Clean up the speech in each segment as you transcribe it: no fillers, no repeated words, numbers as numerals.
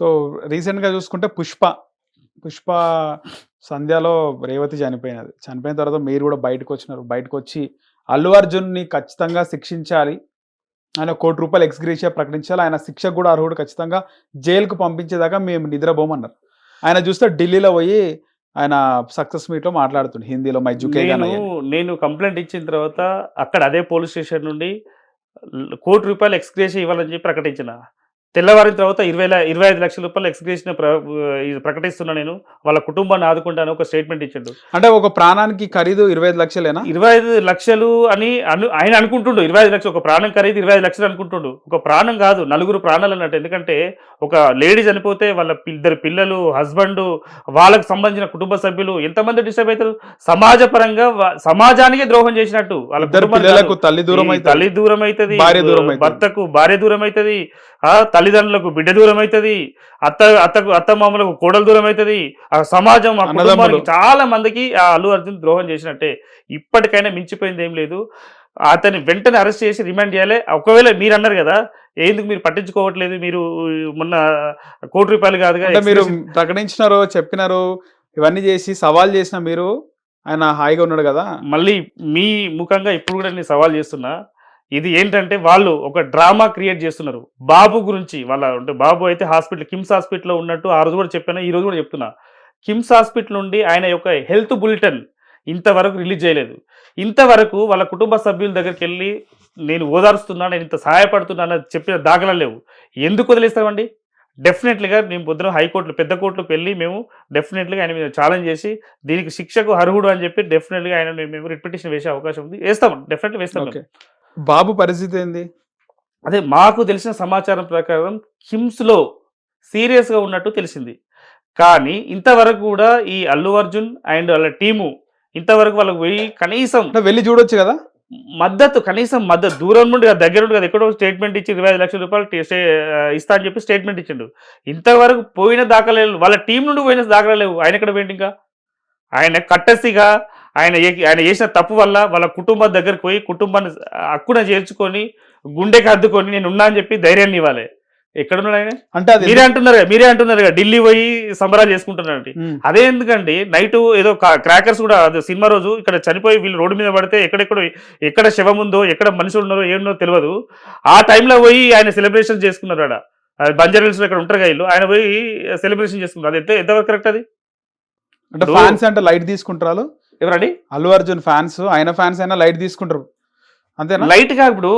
So రీసెంట్‌గా చూసుకుంటే 'పుష్ప' సంధ్యలో రేవతి చనిపోయినది. చనిపోయిన తర్వాత మీరు కూడా బయటకొచ్చినారు. బయటకొచ్చి అల్లు అర్జున్‌ని ఖచ్చితంగా శిక్షించాలి. ఆయన ₹1 కోటి ఎక్స్‌గ్రేషియా ప్రకటించాలి. ఆయన శిక్షకు కూడా అర్హుడు. ఖచ్చితంగా జైలుకి పంపించేదాకా మేము నిద్రపోమన్నారు. ఆయన చూస్తే ఢిల్లీలో పోయి ఆయన సక్సెస్ మీట్‌లో మాట్లాడుతుండు హిందీలో మై జుకేగా నై అని. నేను కంప్లెయింట్ ఇచ్చిన తర్వాత అక్కడ అదే పోలీస్ స్టేషన్ నుండి ₹1 కోటి ఎక్స్‌గ్రేషియా ఇవ్వాలని చెప్పి ప్రకటించిన. తెల్లవారిన తర్వాత 25 లక్షల రూపాయలు ఎక్స్‌గ్రేషియా ఇది ప్రకటిస్తున్నా నేను. వాళ్ళ కుటుంబాన్ని ఆదుకుంటాను ఒక స్టేట్మెంట్ ఇచ్చిండు. అంటే ఒక ప్రాణానికి ఖరీదు 25 లక్షలేనా? 25 లక్షలు అని ఆయన అనుకుంటుండు. 25 లక్షలు ఒక ప్రాణం ఖరీదు 25 లక్షలు అనుకుంటుండు. ఒక ప్రాణం కాదు, నలుగురు ప్రాణాలు అన్నట్టు. ఎందుకంటే ఒక లేడీ చనిపోతే వాళ్ళ ఇద్దరు పిల్లలు, హస్బెండ్, వాళ్ళకు సంబంధించిన కుటుంబ సభ్యులు ఎంతమంది డిస్టర్బ్ అవుతారు. సమాజ పరంగా సమాజానికే ద్రోహం చేసినట్టు. వాళ్ళ పిల్లలకు తల్లి దూరం అవుతుంది, భార్య దూరం అవుతుంది, భర్తకు భార్య దూరం అవుతుంది, తల్లిదండ్రులకు బిడ్డ దూరం అవుతుంది, అత్త మామలకు కోడలు దూరం అవుతుంది. ఆ సమాజం, ఆ కుటుంబానికి చాలా మందికి ఆ అల్లు అర్జున్ ద్రోహం చేసినట్టే. ఇప్పటికైనా మించిపోయింది ఏం లేదు. అతన్ని వెంటనే అరెస్ట్ చేసి రిమాండ్ చేయాలి. ఒకవేళ మీరు అన్నారు కదా, ఎందుకు మీరు పట్టించుకోవట్లేదు, మీరు మొన్న ₹1 కోటి కాదుగా మీరు ప్రకటించినారో చెప్పినారు, ఇవన్నీ చేసి సవాల్ చేసిన మీరు, ఆయన హాయిగా ఉన్నాడు కదా. మళ్ళీ మీ ముఖంగా ఇప్పుడు కూడా నేను సవాల్ చేస్తున్నా. ఇది ఏంటంటే వాళ్ళు ఒక డ్రామా క్రియేట్ చేస్తున్నారు బాబు గురించి. అంటే బాబు అయితే కిమ్స్ హాస్పిటల్లో ఉన్నట్టు ఆ రోజు కూడా చెప్పాను, ఈ రోజు కూడా చెప్తున్నా. కిమ్స్ హాస్పిటల్ నుండి ఆయన యొక్క హెల్త్ బులెటిన్ ఇంతవరకు రిలీజ్ చేయలేదు. ఇంతవరకు వాళ్ళ కుటుంబ సభ్యుల దగ్గరికి వెళ్ళి నేను ఓదారుస్తున్నా, నేను ఇంత సహాయపడుతున్నా అని చెప్పిన దాఖలాలు లేవు. ఎందుకు వదిలేస్తామండి? డెఫినెట్లీగా మేము పొద్దున హైకోర్టులో, పెద్ద కోర్టులకు వెళ్ళి మేము డెఫినెట్లీగా ఆయన మీద ఛాలెంజ్ చేసి దీనికి శిక్షకు అర్హుడు అని చెప్పి డెఫినెట్లీగా ఆయన మేము రిట్ పిటిషన్ వేసే అవకాశం ఉంది. వేస్తాం, డెఫినెట్లీ వేస్తాం. బాబు పరిస్థితి ఏంది? అదే మాకు తెలిసిన సమాచారం ప్రకారం కిమ్స్లో సీరియస్గా ఉన్నట్టు తెలిసింది. కానీ ఇంతవరకు కూడా ఈ అల్లు అర్జున్ అండ్ వాళ్ళ టీము ఇంతవరకు వాళ్ళకి పోయి కనీసం వెళ్ళి చూడొచ్చు కదా, కనీసం మద్దతు దూరం నుండి దగ్గర నుండి కదా, ఎక్కడో స్టేట్మెంట్ ఇచ్చి 25 లక్షల రూపాయలు ఇస్తా అని చెప్పి స్టేట్మెంట్ ఇచ్చిండు. ఇంతవరకు పోయిన దాఖలాలు, వాళ్ళ టీం నుండి పోయిన దాఖలాలు లేవు. ఆయన ఎక్కడ పోయింది? ఇంకా ఆయన కట్టసిగా ఆయన చేసిన తప్పు వల్ల వాళ్ళ కుటుంబం దగ్గరికి పోయి కుటుంబాన్ని అక్కున చేర్చుకొని గుండెకి హద్దుకొని నేను ఉన్నా అని చెప్పి ధైర్యాన్ని ఇవ్వాలి. ఎక్కడున్నాడు ఆయన? అంటే మీరే అంటున్నారు కదా ఢిల్లీ పోయి సంబరాలు చేసుకుంటున్నారంటే. అదే ఎందుకండి నైట్ ఏదో క్రాకర్స్ కూడా సినిమా రోజు ఇక్కడ చనిపోయి వీళ్ళు రోడ్డు మీద పడితే ఎక్కడ శవం ఉందో, ఎక్కడ మనుషులు ఉన్నారో ఏమో తెలియదు. ఆ టైంలో పోయి ఆయన సెలబ్రేషన్ చేసుకున్నారు. ఆడ బంజారా ఇక్కడ ఉంటారు కదా, ఆయన పోయి సెలబ్రేషన్ చేసుకున్నారు. అది ఎంతవరకు కరెక్ట్? అది అంటే ఫ్యాన్స్ అంటే లైట్ తీసుకుంటారు. ఎవరండి? అల్లు అర్జున్ ఫ్యాన్స్, ఆయన ఫ్యాన్స్ అయినా లైట్ తీసుకుంటారు అంతేనా? లైట్ గా ఇప్పుడు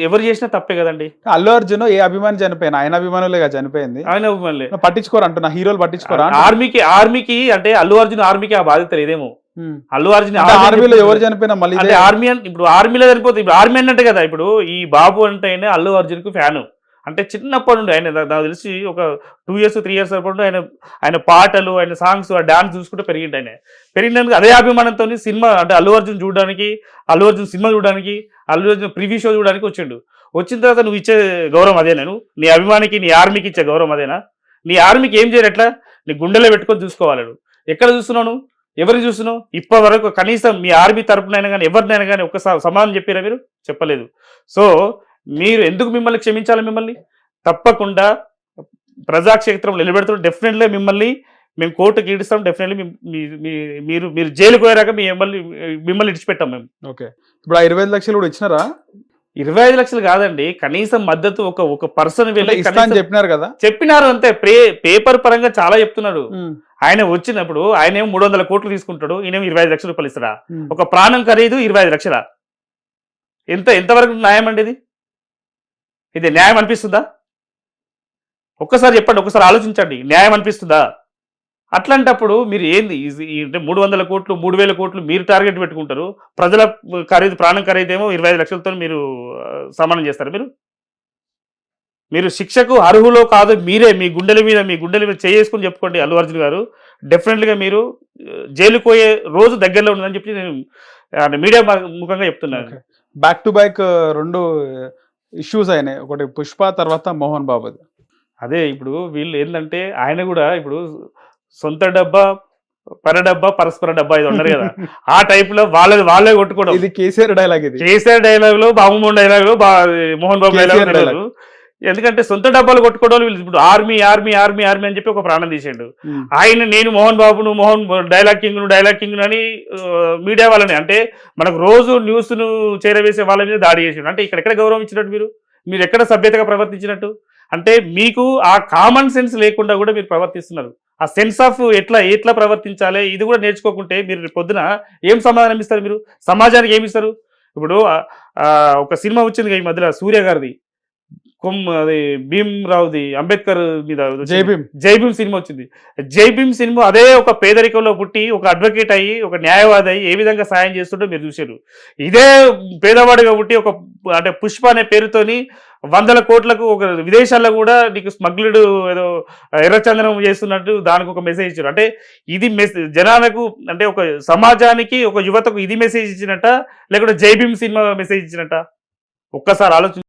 ఎవరు చేసినా తప్పే కదండి. అల్లు అర్జున్ ఏ అభిమాని చనిపోయినా ఆయన అభిమానులేగా చనిపోయింది, ఆయన అభిమానులే. పట్టించుకోరు అంటున్నా, హీరోలు పట్టించుకోరా? ఆర్మీకి అంటే అల్లు అర్జున్ ఆర్మీకి ఆ బాధ్యత లేదేమో. అల్లు అర్జున్ ఆర్మీలో ఎవరు చనిపోయినా మళ్ళీ ఆర్మీ ఇప్పుడు ఆర్మీలో చనిపోతే ఇప్పుడు ఆర్మీ అన్నట్టు కదా. ఇప్పుడు ఈ బాబు అంటేనే అల్లు అర్జున్ కు ఫ్యాను. అంటే చిన్నప్పటి నుండి ఆయన నాకు తెలిసి ఒక 2 years 3 years అప్పుడు ఆయన పాటలు, ఆయన సాంగ్స్, ఆ డాన్స్ చూసుకుంటూ పెరిగిండు. పెరిగినందుకు అదే అభిమానంతో సినిమా అంటే అల్లు అర్జున్ చూడడానికి, అల్లు అర్జున్ సినిమా చూడడానికి, అల్లు అర్జున్ ప్రివ్యూ షో చూడడానికి వచ్చిండు. వచ్చిన తర్వాత నువ్వు ఇచ్చే గౌరవం అదేనా? నీ అభిమానికి, నీ ఆర్మీకి ఇచ్చే గౌరవం అదేనా? నీ ఆర్మీకి ఏం చేయరు, ఎట్లా నీ గుండెలో పెట్టుకొని చూసుకోవాలి. ఎక్కడ చూస్తున్నావు? ఎవరిని చూస్తున్నావు? ఇప్పటి వరకు కనీసం మీ ఆర్మీ తరపునైనా కానీ ఎవరినైనా కానీ ఒక సమాధానం చెప్పారా? మీరు చెప్పలేదు. సో మీరు ఎందుకు మిమ్మల్ని క్షమించాలి? మిమ్మల్ని తప్పకుండా ప్రజాక్షేత్రంలో నిలబెడుతున్నారు. డెఫినెట్లీ మేము కోర్టుకి ఈడుస్తాం. డెఫినెట్లీ మీరు జైలుకు పోయాక మిమ్మల్ని ఇడిచిపెట్టాం మేము. ఓకే, ఇప్పుడు ఆ 25 లక్షలు కూడా ఇచ్చినారా? 25 లక్షలు కాదండి, కనీసం మద్దతు ఒక పర్సన్ వెళ్ళి చెప్పినారు కదా. చెప్పినారు అంతే. పేపర్ పరంగా చాలా చెప్తున్నాడు. ఆయన వచ్చినప్పుడు ఆయన ఏమో 300 కోట్లు తీసుకుంటాడు, ఈయన 25 లక్షల రూపాయలు ఇస్తాడా? ఒక ప్రాణం ఖరీదు 25 లక్షల. ఎంతవరకు న్యాయం అండి? ఇది న్యాయం అనిపిస్తుందా? ఒక్కసారి చెప్పండి, ఒక్కసారి ఆలోచించండి, న్యాయం అనిపిస్తుందా? అట్లాంటప్పుడు మీరు ఏంది అంటే 300 కోట్లు 3000 కోట్లు మీరు టార్గెట్ పెట్టుకుంటారు, ప్రజల ఖరీదు, ప్రాణం ఖరీదేమో 25 లక్షలతో మీరు సమానం చేస్తారు. మీరు శిక్షకు అర్హులో కాదు మీరే మీ గుండెల మీద చేసుకుని చెప్పుకోండి. అల్లు అర్జున్ గారు డెఫినెట్లీగా మీరు జైలుకు పోయే రోజు దగ్గరలో ఉందని చెప్పి నేను మీడియా ముఖంగా చెప్తున్నాను. బ్యాక్ టు బ్యాక్ 2 ఇష్యూస్ అయినాయి, ఒకటి 'పుష్ప' తర్వాత 'మోహన్ బాబు'. అదే ఇప్పుడు వీళ్ళు ఏంటంటే ఆయన కూడా ఇప్పుడు సొంత డబ్బా, పరడబ్బా, పరస్పర డబ్బా ఇది ఉన్నారు కదా, ఆ టైప్ లో వాళ్ళే కొట్టుకోవడం. ఇది కేసీఆర్ డైలాగ్. కేసీఆర్ డైలాగ్ లో, బాబుమోహన్ డైలాగ్ లో, మోహన్ బాబు డైలాగ్. ఎందుకంటే సొంత డబ్బాలు కొట్టుకోవడం వీళ్ళు ఇప్పుడు ఆర్మీ ఆర్మీ ఆర్మీ ఆర్మీ అని చెప్పి ఒక ప్రాణం తీసాడు. ఆయన నేను మోహన్ బాబును మోహన్ డైలాగ్ కింగ్ అని మీడియా వాళ్ళని అంటే మనకు రోజు న్యూస్ను చేరవేసే వాళ్ళ మీద దాడి చేసిండు. అంటే ఇక్కడ ఎక్కడ గౌరవం ఇచ్చినట్టు మీరు ఎక్కడ సభ్యతగా ప్రవర్తించినట్టు? అంటే మీకు ఆ కామన్ సెన్స్ లేకుండా కూడా మీరు ప్రవర్తిస్తున్నారు. ఆ సెన్స్ ఆఫ్ ఎట్లా ప్రవర్తించాలి ఇది కూడా నేర్చుకోకుంటే మీరు పొద్దున ఏం సమాధానం ఇస్తారు? మీరు సమాజానికి ఏమి ఇస్తారు? ఇప్పుడు ఒక సినిమా వచ్చింది ఈ మధ్యలో సూర్య గారిది, అది భీమ్ రావుది, అంబేద్కర్ మీద జై భీమ్ సినిమా వచ్చింది. జై భీమ్ సినిమా అదే ఒక పేదరికంలో పుట్టి ఒక అడ్వకేట్ అయ్యి ఒక న్యాయవాది అయ్యి ఏ విధంగా సాయం చేస్తుంటో మీరు చూశారు. ఇదే పేదవాడిగా పుట్టి ఒక అంటే పుష్ప అనే పేరుతోని 100 కోట్లకు ఒక విదేశాల్లో కూడా నీకు స్మగ్లడ్ ఏదో ఎర్రచందనం చేస్తున్నట్టు దానికి ఒక మెసేజ్ ఇచ్చారు. అంటే ఇది జనాలకు అంటే ఒక సమాజానికి ఒక యువతకు ఇది మెసేజ్ ఇచ్చినట్ట లేకుంటే జై భీమ్ సినిమా మెసేజ్ ఇచ్చినట్ట? ఒక్కసారి ఆలోచన.